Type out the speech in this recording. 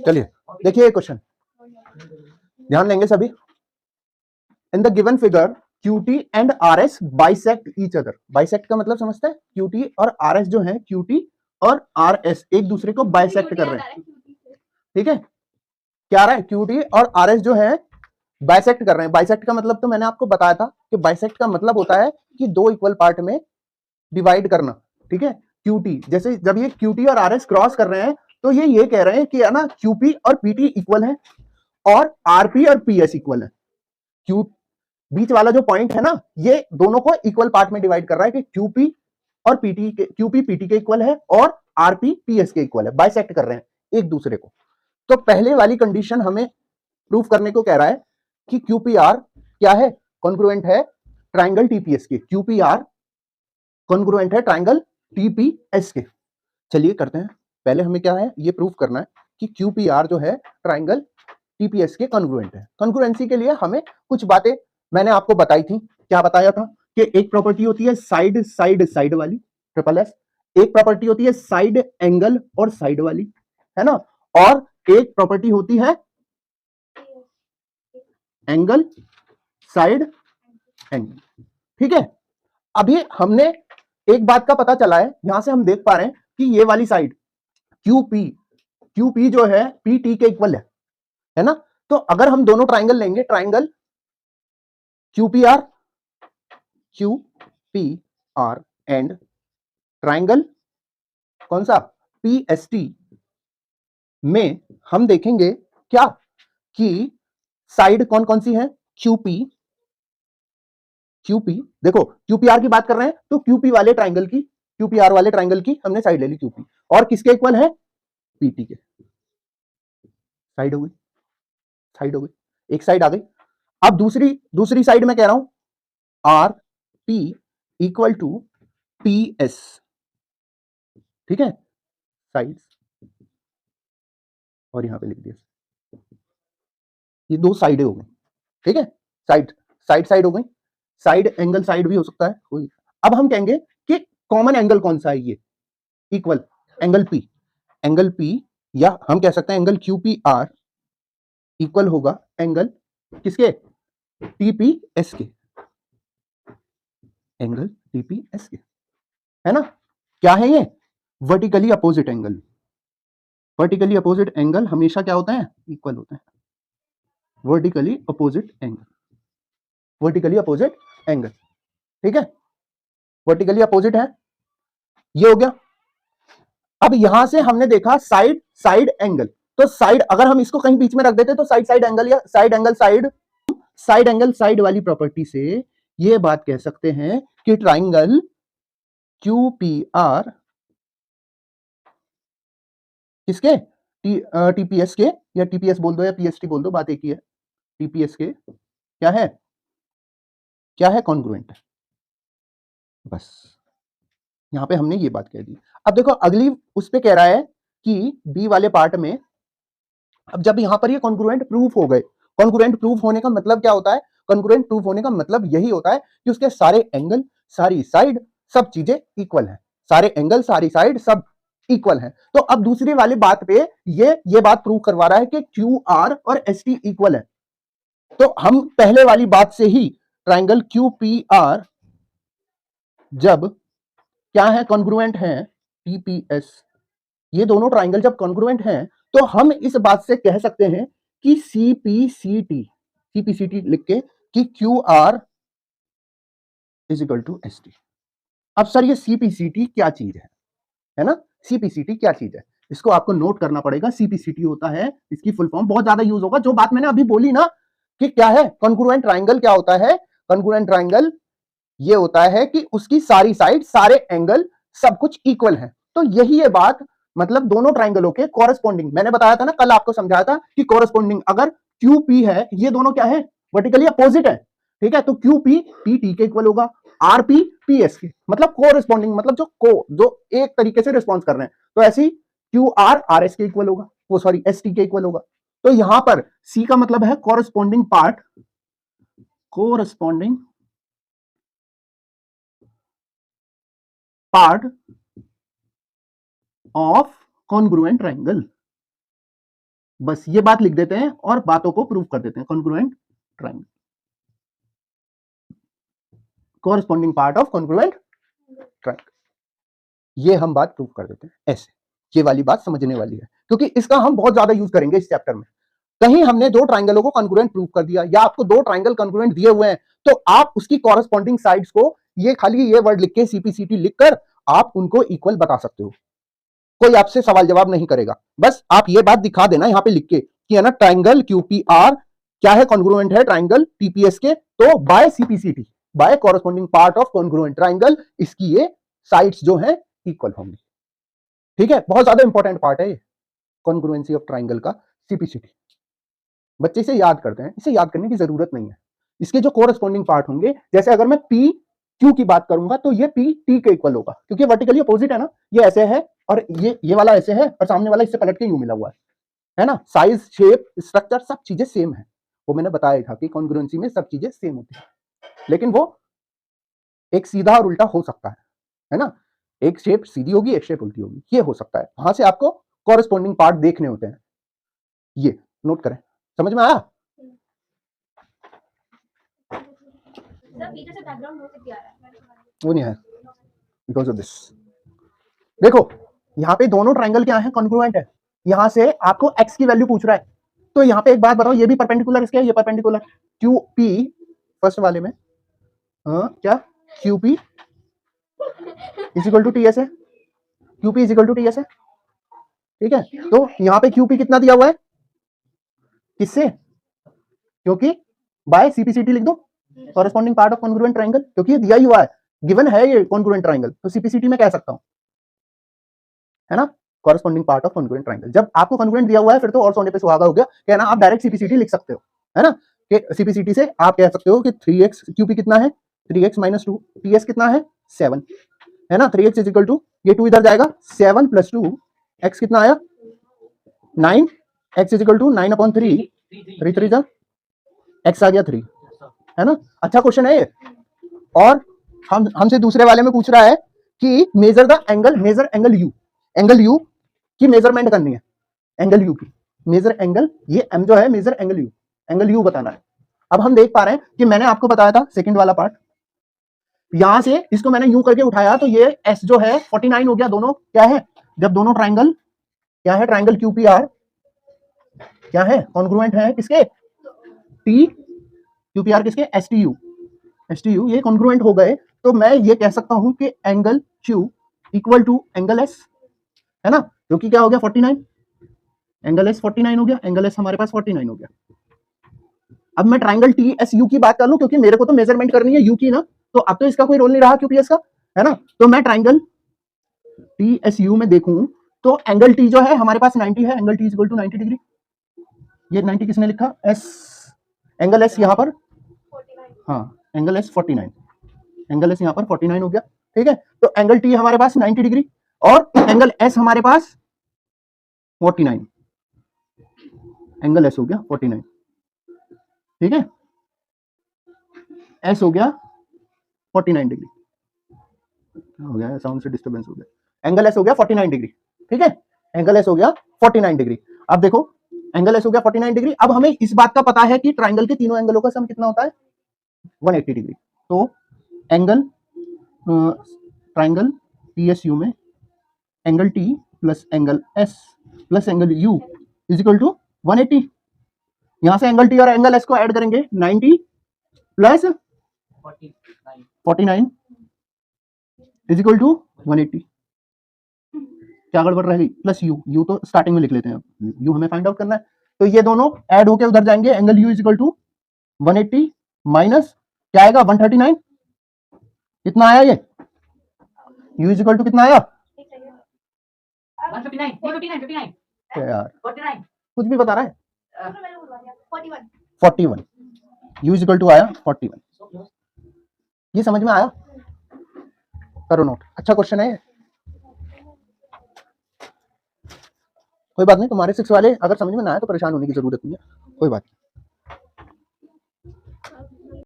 चलिए देखिए क्वेश्चन, ध्यान देंगे सभी। In the given figure QT and RS bisect each other. Bisect का मतलब समझते हैं? QT और RS जो है, QT और RS एक दूसरे को बाइसेक्ट कर रहे हैं, ठीक है? क्या रहा है? QT और RS जो है बाइसेक्ट कर रहे हैं। बाइसेक्ट का मतलब तो मैंने आपको बताया था कि बाइसेक्ट का मतलब होता है कि दो इक्वल पार्ट में डिवाइड करना, ठीक है? QT जैसे जब ये QT और RS क्रॉस कर रहे हैं तो ये कह रहे हैं कि है ना QP और PT इक्वल है और RP और PS इक्वल है। Q बीच वाला जो पॉइंट है ना, ये दोनों को इक्वल पार्ट में डिवाइड कर रहा है कि QP और PT के, QP PT के इक्वल है और RP PS के इक्वल है। बाइसेक्ट कर रहे हैं एक दूसरे को। तो पहले वाली कंडीशन हमें प्रूफ करने को कह रहा है कि QPR क्या है? कॉन्ग्रुएंट है ट्राइंगल TPS के। QPR कॉन्ग्रुएंट है ट्राइंगल TPS के। चलिए करते हैं। पहले हमें क्या है ये प्रूफ करना है कि QPR जो है ट्राइंगल TPS के कॉन्ग्रुएंट है। कॉन्ग्रुएंसी के लिए हमें कुछ बातें मैंने आपको बताई थी। क्या बताया था? कि एक प्रॉपर्टी होती है साइड साइड साइड वाली, ट्रिपल एस। एक प्रॉपर्टी होती है साइड एंगल और साइड वाली, है ना? और एक प्रॉपर्टी होती है एंगल साइड एंगल, ठीक है? अभी हमने एक बात का पता चला है, यहां से हम देख पा रहे हैं कि ये वाली साइड QP जो है PT के इक्वल है ना? तो अगर हम दोनों ट्राइंगल लेंगे, ट्राइंगल QPR एंड ट्राइंगल कौन सा PST में हम देखेंगे क्या कि साइड कौन कौन सी है? QP देखो QPR की बात कर रहे हैं तो QP वाले ट्राइंगल की, QPR वाले ट्राइंगल की हमने साइड ले ली QP, और किसके इक्वल है? PT के। साइड हो गई, साइड हो गई, एक साइड आ गई। अब दूसरी साइड में कह रहा हूं RP इक्वल टू PS, ठीक है? साइड, और यहां पे लिख दिया, ये दो साइडें हो गई, ठीक है? साइड साइड साइड हो गई। साइड एंगल साइड भी हो सकता है कोई। अब हम कहेंगे कि कॉमन एंगल कौन सा है? ये equal angle P, angle P, या हम कह सकते हैं एंगल QPR इक्वल होगा एंगल किसके? TPS के, एंगल TPS के, है ना? क्या है ये? Vertically opposite angle. Vertically opposite angle हमेशा क्या होता है? इक्वल होता है। Vertically opposite angle, vertically opposite angle, ठीक है? वर्टिकली अपोजिट है, ये हो गया। अब यहां से हमने देखा साइड साइड एंगल, तो साइड अगर हम इसको कहीं बीच में रख देते तो साइड साइड एंगल या side angle side angle side वाली प्रॉपर्टी से ये बात कह सकते हैं कि ट्राइंगल QPR किसके? TPS के, या TPS बोल दो या PST बोल दो, बात एक ही है। TPS के क्या है? क्या है? कॉन्ग्रुएंट है। बस यहां पे हमने ये बात कह दी। अब देखो अगली उस पे कह रहा है कि बी वाले पार्ट में, अब जब यहां पर ये कॉन्ग्रुएंट प्रूफ हो गए, कॉन्ग्रुएंट प्रूफ होने का मतलब क्या होता है? कॉन्ग्रुएंट प्रूफ होने का मतलब यही होता है कि उसके सारे एंगल, सारी साइड, सब चीजें इक्वल हैं। सारे एंगल, सारी साइड, सब इक्वल हैं। तो अब दूसरी वाली बात पे ये बात प्रूव करवा रहा है कि QR और ST इक्वल है। तो हम पहले वाली बात से ही ट्राइंगल QPR जब क्या है? कॉन्ग्रुएंट है TPS, ये दोनों ट्राइंगल जब कॉन्ग्रुएंट हैं तो हम इस बात से कह सकते हैं कि CPCT लिख के कि QR is equal to ST। अब सर ये CPCT क्या चीज है ना? CPCT क्या चीज है, इसको आपको नोट करना पड़ेगा। CPCT होता है, इसकी फुल फॉर्म बहुत ज्यादा यूज होगा, जो बात मैंने अभी बोली ना कि क्या है कॉन्ग्रुएंट ट्राइंगल, क्या होता है कॉन्ग्रुएंट ट्राइंगल? ये होता है कि उसकी सारी साइड, सारे एंगल, सब कुछ इक्वल है। तो यही है बात, मतलब दोनों ट्राइंगलों के कॉरेस्पॉन्डिंग, मैंने बताया था ना कल आपको समझाया था कि कॉरेस्पॉन्डिंग अगर QP है, ये दोनों क्या है? वर्टिकली अपोजिट है, ठीक है? तो QP PT के इक्वल होगा, RP PS के, मतलब कोरेस्पॉन्डिंग, मतलब जो एक तरीके से रिस्पॉन्स कर रहे हैं। तो ऐसी QR RS के इक्वल होगा, वो सॉरी ST के इक्वल होगा। तो यहां पर C का मतलब है corresponding part, corresponding part of congruent triangle. बस ये बात लिख देते हैं और बातों को प्रूव कर देते हैं। Congruent triangle, corresponding part of congruent triangle, ये हम बात प्रूव कर देते हैं ऐसे। ये वाली बात समझने वाली है क्योंकि इसका हम बहुत ज्यादा यूज करेंगे इस चैप्टर में। कहीं हमने दो ट्राइंगलों को कॉन्ग्रुएंट प्रूव कर दिया या आपको दो ट्राइंगल कॉन्ग्रुएंट दिए हुए हैं तो आप उसकी कॉरस्पॉन्डिंग साइड्स को ये खाली ये वर्ड लिख के सीपीसीटी लिखकर आप उनको इक्वल बता सकते हो। कोई आपसे सवाल जवाब नहीं करेगा, बस आप ये बात दिखा देना यहां पे लिख के कि है ना ट्राइंगल क्यूपीआर क्या है, कॉन्ग्रुएंट है ट्राइंगल टीपीएस के, तो by CPCT by corresponding part of congruent triangle इसकी ये साइड्स जो है इक्वल होंगी। ठीक है, बहुत ज्यादा इंपॉर्टेंट पार्ट है ये कॉन्ग्रुएंसी ऑफ ट्राइंगल का सीपीसीटी। बच्चे इसे याद करते हैं, इसे याद करने की जरूरत नहीं है। इसके जो कोरस्पॉन्डिंग पार्ट होंगे, जैसे अगर मैं पी क्यू की बात करूंगा तो ये पी टी के इक्वल होगा क्योंकि वर्टिकली अपोजिट है ना, ये ऐसे है और ये वाला ऐसे है और सामने वाला इससे पलट के यूं मिला हुआ है ना। साइज, शेप, स्ट्रक्चर सब चीजें सेम है। वो मैंने बताया था कि कॉन्ग्रुएंसी में सब चीजें सेम होती है, लेकिन वो एक सीधा और उल्टा हो सकता है ना। एक शेप सीधी होगी, एक शेप उल्टी होगी, ये हो सकता है। वहां से आपको कॉरस्पॉन्डिंग पार्ट देखने होते हैं, ये नोट करें। समझ में आया? वो नहीं है बिकॉज ऑफ दिस। देखो यहाँ पे दोनों ट्राइंगल क्या है, कॉन्ग्रुएंट है। यहां से आपको x की वैल्यू पूछ रहा है, तो यहाँ पे एक बात बताओ, ये भी परपेंडिकुलर इसके, ये परपेंडिकुलर क्यू पी फर्स्ट वाले में क्या Q P is equal to T S है, Q P is equal to T S है। ठीक है, तो यहाँ पे क्यू पी कितना दिया हुआ है, किससे, क्योंकि बाय सीपीसीटी लिख दो, corresponding part of congruent triangle, क्योंकि ये दिया ही हुआ है, गिवन है ये कॉन्ग्रुएंट ट्राइंगल, तो सीपीसीटी में कह सकता हूं, है ना, corresponding part of congruent triangle. जब आपको कॉन्ग्रुएंट दिया हुआ है फिर तो और सोने पे सुहागा हो गया, कहना आप डायरेक्ट सीपीसीटी लिख सकते हो, है ना, कि सीपीसीटी से आप कह सकते हो कि 3x क्यूपी कितना है 3x - 2, टीएस कितना है 7, है ना। 3x इज इक्वल टू, ये 2 इधर जाएगा, 7 + 2, x कितना आया 9, x इज इक्वल टू 9/3, 3 3 जा, x आ गया 3, है ना। अच्छा क्वेश्चन है ये। और हमसे दूसरे वाले में पूछ रहा है कि measure the angle, measure angle U, angle U की मेजरमेंट करनी है, एंगल यू की मेजर एंगल, ये m जो है मेजर एंगल यू बताना है। अब हम देख पा रहे हैं कि मैंने आपको बताया था सेकंड वाला पार्ट, यहां से इसको मैंने यूं करके उठाया तो ये s जो है 49 हो गया। दोनों क्या है, जब दोनों ट्राइंगल क्या है, ट्राइंगल क्यूपीआर क्या है, कॉन्ग्रुएंट है किसके, टी क्यूपीआर किसके, एसटीयू ये कॉन्ग्रुएंट हो गए, तो मैं ये कह सकता हूं कि angle Q equal to angle S, है ना, जो कि क्या हो गया 49, एंगल S 49 हो गया, एंगल S हमारे पास 49 हो गया। अब मैं ट्राइंगल TSU की बात कर लूं, क्योंकि मेरे को तो मेजरमेंट करनी है U की ना, तो अब तो इसका कोई रोल नहीं रहा QPS का, है ना। तो मैं ट्राइंगल TSU में देखूं तो एंगल T जो है हमारे पास 90 है, angle T equal to 90 degree. ये 90 किसने लिखा, S, एंगल S यहाँ पर, हाँ एंगल S 49, एंगल S यहाँ पर 49 हो गया। ठीक है, तो एंगल T हमारे पास 90 डिग्री और एंगल S हमारे पास 49, एंगल S हो गया 49। ठीक है, S हो गया 49 डिग्री, हो गया साउंड से डिस्टर्बेंस हो गया, एंगल S हो गया 49 डिग्री। ठीक है, एंगल S हो गया 49 डिग्री। अब देखो एंगल S हो गया 49 डिग्री। अब हमें इस बात का पता है कि ट्राइंगल के तीनों एंगलों का सम कितना होता है 180 डिग्री। तो एंगल ट्राइंगल TSU में angle T plus angle S plus angle U is equal to 180। यहां से एंगल T और एंगल S को ऐड करेंगे, 90 प्लस 49 इज इक्वल टू 180। क्या गड़बड़ रह गई, प्लस U तो स्टार्टिंग में लिख लेते हैं, U हमें फाइंड आउट करना है, तो ये दोनों ऐड होके उधर जाएंगे, angle U is equal to 180 minus क्या आएगा 139, कितना आया ये, U इज इक्वल टू कितना आया 159 यार 49 कुछ भी बता रहा है 41, U इज इक्वल टू आया 41। ये समझ में आया, करो नोट, अच्छा क्वेश्चन है। कोई बात नहीं, तुम्हारे 6 वाले अगर समझ में ना आए तो परेशान होने की जरूरत नहीं है, कोई बात नहीं।